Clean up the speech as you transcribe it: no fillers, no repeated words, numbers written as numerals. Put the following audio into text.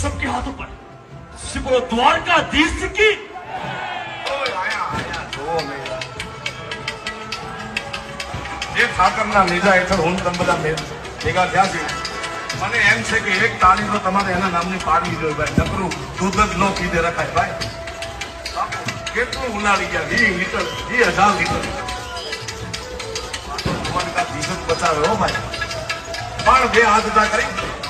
सबके हाथों पर सिर्फ द्वारकाधीश की જે ઠાકરના નેજા હેઠળ હું તમે બધા ભેગા થયા છે મને એમ છે કે એક તાળી તો તમારે એના નામની પાડવી જોઈએ ભાઈ નકરું દૂધ જ ન પીધે રખાય ભાઈ કેટલું ઉનાળી ગયા 20 લીટર 20,000 લીટર તમારી દીકત બચાવે હો ભાઈ પણ બે હાથ ઉભા કરી